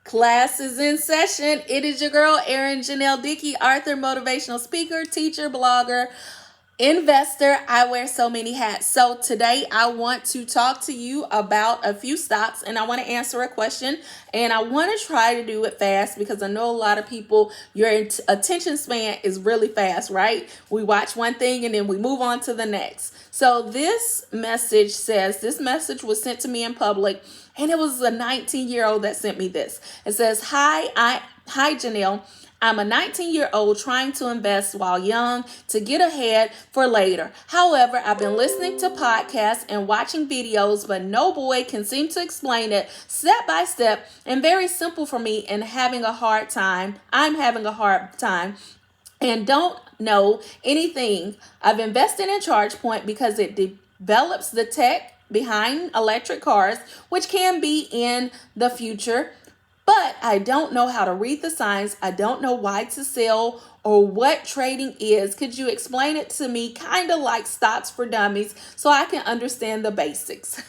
Class is in session. It is your girl, Erin Janelle Dickey, author, motivational speaker, teacher, blogger, investor. I wear so many hats. So today I want to talk to you about a few stocks, and I want to answer a question, and I want to try to do it fast because I know a lot of people, your attention span is really fast, right? We watch one thing and then we move on to the next. So this message was sent to me in public, and it was a 19-year-old that sent me this. It says, Hi Janelle. I'm a 19-year-old trying to invest while young to get ahead for later. However, I've been listening to podcasts and watching videos, but no boy can seem to explain it step by step and very simple for me and having a hard time. I'm having a hard time and don't know anything. I've invested in ChargePoint because it develops the tech behind electric cars, which can be in the future. But I don't know how to read the signs. I don't know why to sell or what trading is. Could you explain it to me, kind of like stocks for dummies, so I can understand the basics?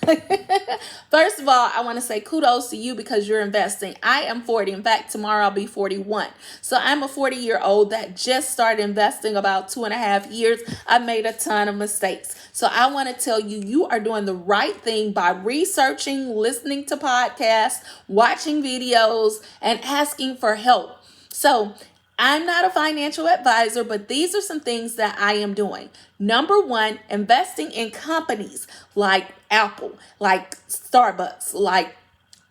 First of all, I want to say kudos to you because you're investing. I am 40. In fact, tomorrow I'll be 41. So I'm a 40-year-old that just started investing about 2.5 years. I made a ton of mistakes. So I want to tell you, you are doing the right thing by researching, listening to podcasts, watching videos, and asking for help. So I'm not a financial advisor, but these are some things that I am doing. Number one, investing in companies like Apple, like Starbucks, like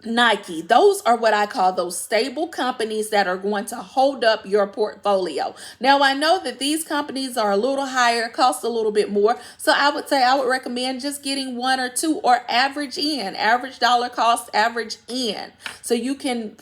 Nike. Those are what I call those stable companies that are going to hold up your portfolio. Now, I know that these companies are a little higher, cost a little bit more. So I would recommend just getting one or two, or average dollar cost, average in. So you can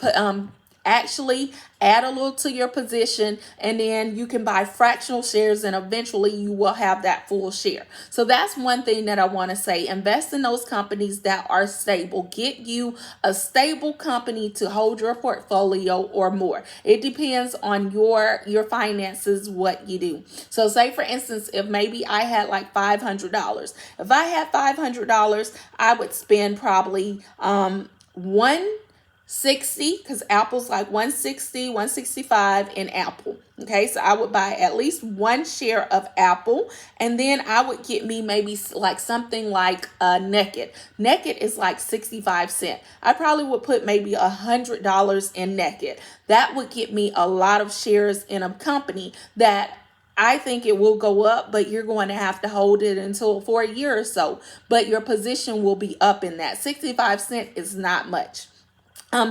actually add a little to your position, and then you can buy fractional shares, and eventually you will have that full share. So that's one thing that I want to say. Invest in those companies that are stable. Get you a stable company to hold your portfolio or more. It depends on your finances, what you do. So say for instance, if maybe I had like $500. If I had $500, I would spend probably 160, because Apple's like 160, 165 in Apple. Okay, so I would buy at least one share of Apple, and then I would get me maybe like something like Naked. Naked is like 65 cents. I probably would put maybe $100 in Naked. That would get me a lot of shares in a company that I think it will go up, but you're going to have to hold it until for a year or so. But your position will be up in that. 65 cents is not much.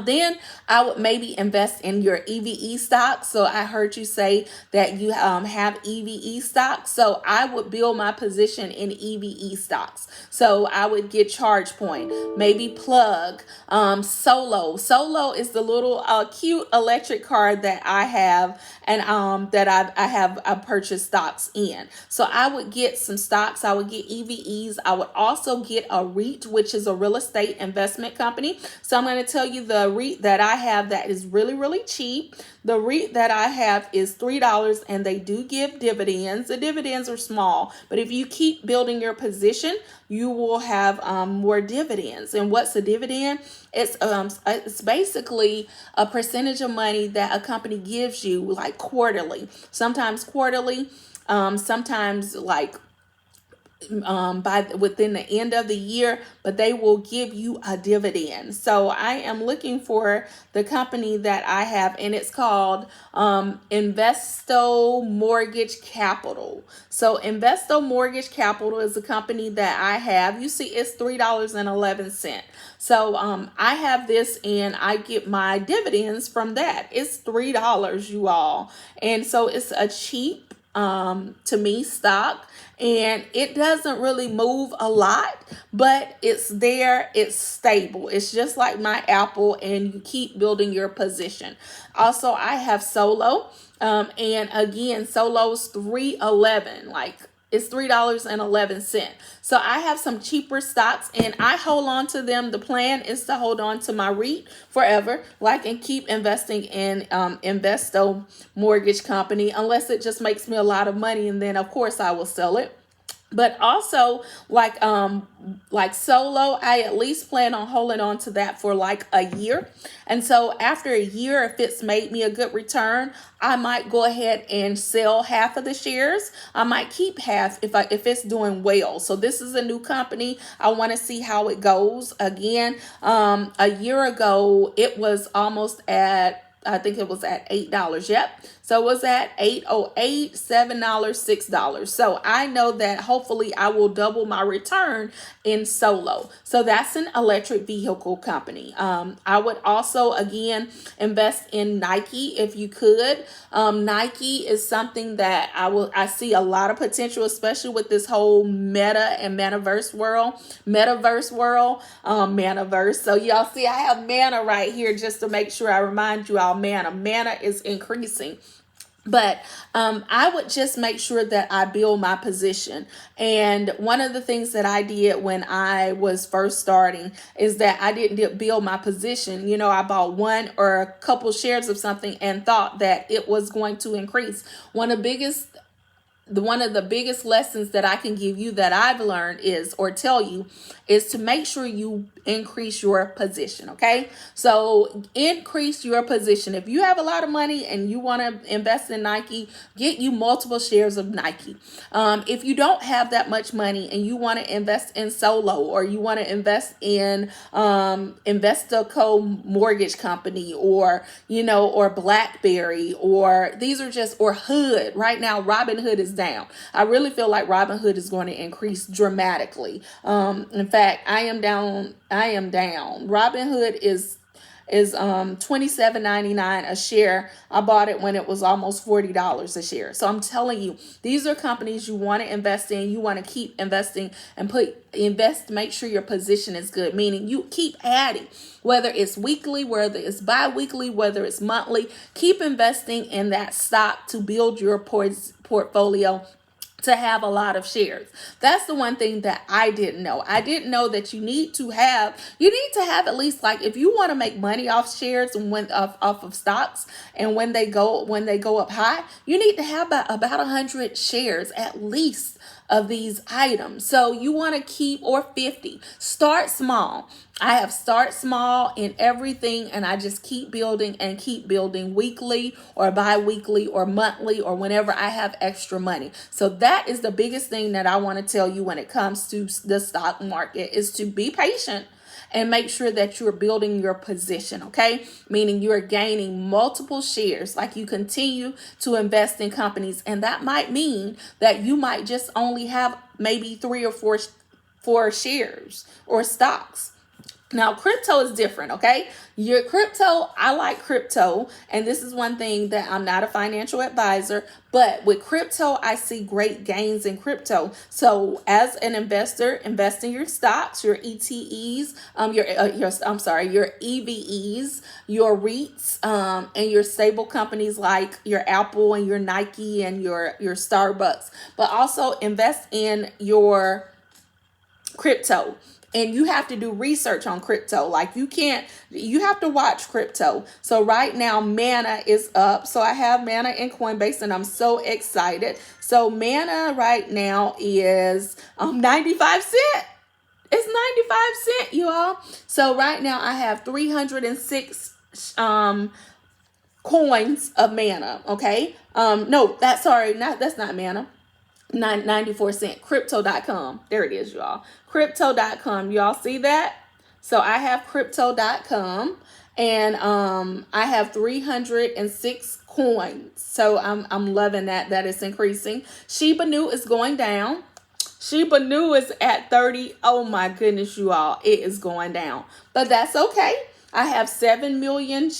Then I would maybe invest in your EVE stocks. So I heard you say that you have EVE stocks. So I would build my position in EVE stocks. So I would get ChargePoint, maybe Plug, Solo. Solo is the little cute electric car that I have, and that I purchased stocks in. So I would get some stocks. I would get EVEs. I would also get a REIT, which is a real estate investment company. So I'm going to tell you the REIT that I have that is really, really cheap. The REIT that I have is $3, and they do give dividends. The dividends are small, but if you keep building your position, you will have more dividends. And what's a dividend? It's basically a percentage of money that a company gives you, like quarterly. Sometimes quarterly, sometimes like within the end of the year, but they will give you a dividend. So I am looking for the company that I have, and it's called Investo Mortgage Capital. So Investo Mortgage Capital is a company that I have. You see, it's $3.11. So I have this, and I get my dividends from that. It's $3, you all, and so it's a cheap to me stock, and it doesn't really move a lot, but it's there, it's stable. It's just like my Apple, and you keep building your position. Also, I have Solo, and again, Solo's $3.11, like it's $3.11. So I have some cheaper stocks, and I hold on to them. The plan is to hold on to my REIT forever, and keep investing in Investo Mortgage Company, unless it just makes me a lot of money, and then of course I will sell it. But also like solo, I at least plan on holding on to that for like a year. And so after a year, if it's made me a good return, I might go ahead and sell half of the shares. I might keep half if it's doing well. So this is a new company. I want to see how it goes. Again, a year ago it was almost at, I think it was at $8. Yep. So it was at 8.08, $7, $6. So I know that hopefully I will double my return in solo. So that's an electric vehicle company. I would also again invest in Nike if you could. Nike is something that I see a lot of potential, especially with this whole meta and metaverse world, metaverse. So y'all see, I have mana right here just to make sure I remind you all, mana is increasing. But I would just make sure that I build my position. And one of the things that I did when I was first starting is that I didn't build my position. You know, I bought one or a couple shares of something and thought that it was going to increase. One of the biggest lessons that I can give you that I've learned is, or tell you, is to make sure you increase your position. Okay. So increase your position. If you have a lot of money and you want to invest in Nike, get you multiple shares of Nike. If you don't have that much money and you want to invest in Solo, or you want to invest in Investaco Mortgage Company, or, you know, or BlackBerry, or these are just, or Hood. Right now, Robinhood is down. I really feel like Robinhood is going to increase dramatically. In fact, I am down. Robinhood is $27.99 a share. I bought it when it was almost $40 a share. So I'm telling you, these are companies you want to invest in. You want to keep investing and make sure your position is good, meaning you keep adding, whether it's weekly, whether it's bi-weekly, whether it's monthly. Keep investing in that stock to build your portfolio, to have a lot of shares. That's the one thing that I didn't know. I didn't know that you need to have at least, like, if you want to make money off shares and off of stocks, and when they go up high, you need to have about 100 shares at least of these items. So you want to keep, or 50. Start small. I have start small in everything, and I just keep building and keep building weekly or bi-weekly or monthly or whenever I have extra money. So that is the biggest thing that I want to tell you when it comes to the stock market, is to be patient and make sure that you're building your position, okay? Meaning you're gaining multiple shares, like you continue to invest in companies. And that might mean that you might just only have maybe 3 or 4 shares or stocks. Now, crypto is different, okay? Your crypto, I like crypto, and this is one thing that I'm not a financial advisor, but with crypto, I see great gains in crypto. So, as an investor, invest in your stocks, your ETEs, your EVEs, your REITs, and your stable companies like your Apple and your Nike and your Starbucks. But also invest in your crypto. And you have to do research on crypto. Like, you have to watch crypto. So right now, Mana is up. So I have Mana in Coinbase, and I'm so excited. So Mana right now is 95 cents. It's 95 cents, you all. So right now I have 306 coins of Mana. Okay. That's not Mana. 94 cent. Crypto.com. There it is, y'all. Crypto.com. Y'all see that? So I have crypto.com, and I have 306 coins. So I'm loving that it's increasing. Shiba Inu is going down. Shiba Inu is at 30. Oh my goodness, you all. It is going down. But that's okay. I have 7 million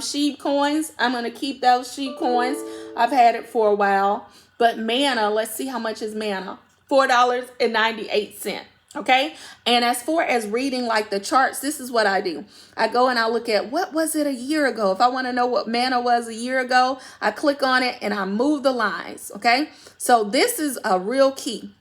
sheep coins. I'm going to keep those sheep coins. I've had it for a while. But Mana, let's see how much is Mana. $4.98. Okay. And as far as reading like the charts, this is what I do. I go and I look at, what was it a year ago? If I want to know what Mana was a year ago, I click on it and I move the lines. Okay. So this is a real key.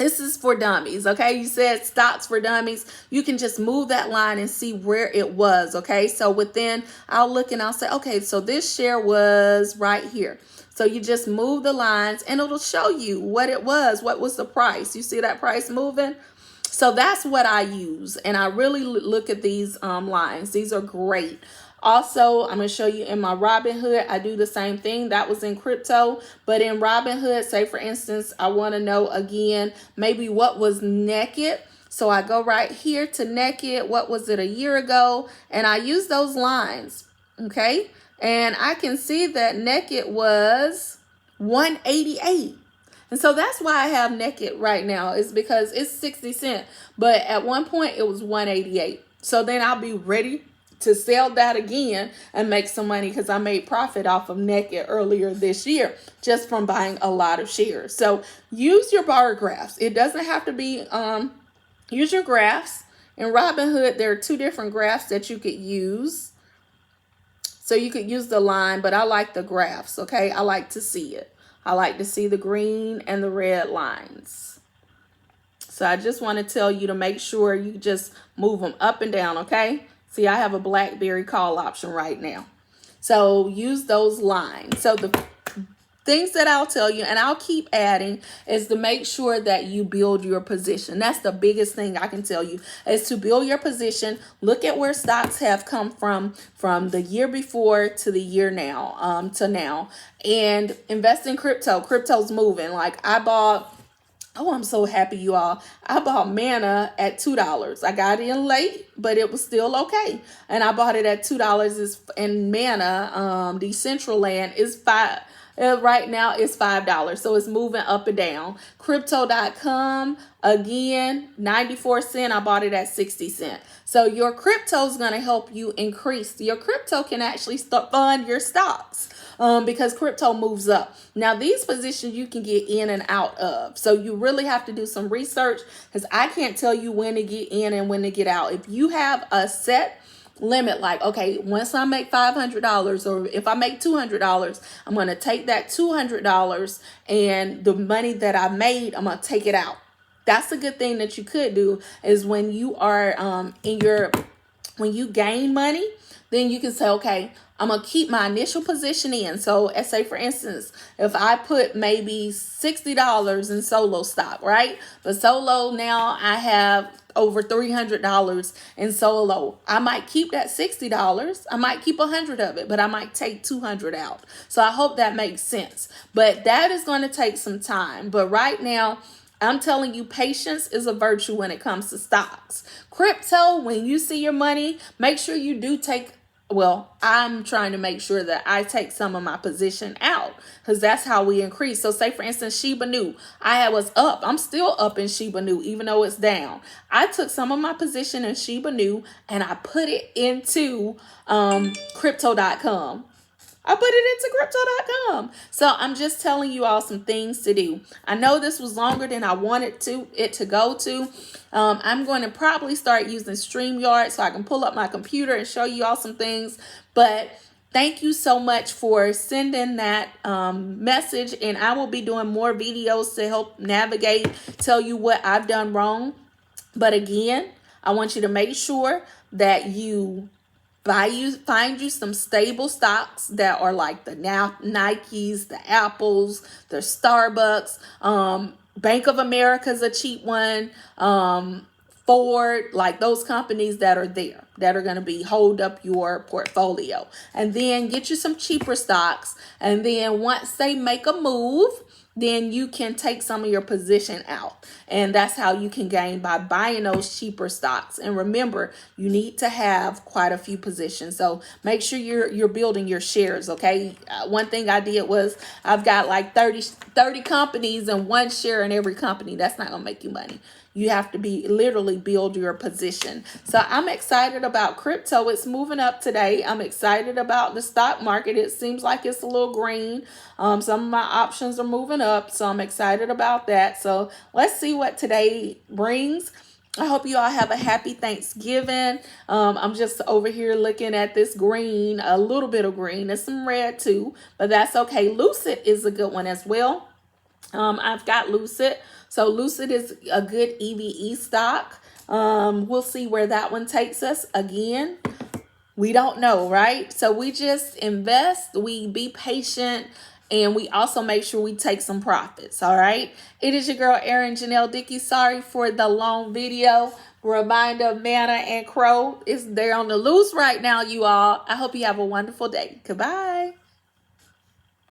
This is for dummies, okay? You said stocks for dummies. You can just move that line and see where it was, okay? So within, I'll look and I'll say, okay, so this share was right here. So you just move the lines and it'll show you what it was. What was the price? You see that price moving? So that's what I use. And I really look at these lines. These are great. Also, I'm going to show you in my Robinhood, I do the same thing. That was in crypto. But in Robinhood, say for instance, I want to know again, maybe what was naked. So I go right here to naked. What was it a year ago? And I use those lines. Okay. And I can see that naked was 188. And so that's why I have naked right now, is because it's 60 cents. But at one point it was 188. So then I'll be ready to sell that again and make some money, because I made profit off of naked earlier this year just from buying a lot of shares. So use your bar graphs. It doesn't have to be, use your graphs. In Robinhood, there are 2 different graphs that you could use. So you could use the line, but I like the graphs, okay? I like to see it. I like to see the green and the red lines. So I just want to tell you to make sure you just move them up and down, okay? See, I have a BlackBerry call option right now. So use those lines. So the things that I'll tell you, and I'll keep adding, is to make sure that you build your position. That's the biggest thing I can tell you, is to build your position. Look at where stocks have come from the year before to the year now, to now, and invest in crypto. Crypto's moving. Like I bought, oh, I'm so happy, you all. I bought Mana at $2. I got in late, but it was still okay. And I bought it at $2. And Mana, Decentraland, is $5. Right now it's $5. So it's moving up and down. Crypto.com, again, 94 cents. I bought it at 60 cents. So your crypto is going to help you increase. Your crypto can actually fund your stocks. Because crypto moves up. Now, these positions you can get in and out of. So you really have to do some research, because I can't tell you when to get in and when to get out. If you have a set limit, like, okay, once I make $500, or if I make $200, I'm going to take that $200 and the money that I made, I'm going to take it out. That's a good thing that you could do, is when you are when you gain money, then you can say, okay, I'm going to keep my initial position in. So let's say, for instance, if I put maybe $60 in solo stock, right? But solo now I have over $300 in solo. I might keep that $60. I might keep 100 of it, but I might take 200 out. So I hope that makes sense. But that is going to take some time. But right now, I'm telling you, patience is a virtue when it comes to stocks. Crypto, when you see your money, make sure you do take, well, I'm trying to make sure that I take some of my position out, because that's how we increase. So say, for instance, Shiba Inu, I was up. I'm still up in Shiba Inu, even though it's down. I took some of my position in Shiba Inu and I put it into crypto.com. I put it into crypto.com. So I'm just telling you all some things to do. I know this was longer than I wanted it to go to. I'm going to probably start using StreamYard so I can pull up my computer and show you all some things. But thank you so much for sending that message. And I will be doing more videos to help navigate, tell you what I've done wrong. But again, I want you to make sure that you find you some stable stocks that are like the Nikes, the Apples, the Starbucks. Bank of America is a cheap one. Ford, like those companies that are there, that are going to be hold up your portfolio. And then get you some cheaper stocks. And then once they make a move, then you can take some of your position out. And that's how you can gain, by buying those cheaper stocks. And remember, you need to have quite a few positions. So make sure you're building your shares, okay? One thing I did was I've got like 30 companies and 1 share in every company. That's not going to make you money. You have to literally build your position. So I'm excited about crypto. It's moving up today. I'm excited about the stock market. It seems like it's a little green. Some of my options are moving up. So I'm excited about that. So let's see what today brings. I hope you all have a happy Thanksgiving. I'm just over here looking at this green, a little bit of green. There's some red too, but that's okay. Lucid is a good one as well. I've got Lucid. So Lucid is a good EVE stock. We'll see where that one takes us. Again, we don't know, right? So we just invest, we be patient, and we also make sure we take some profits. All right. It is your girl, Erin Janelle Dickey. Sorry for the long video. Reminder, Manna and Crow is there on the loose right now, you all. I hope you have a wonderful day. Goodbye.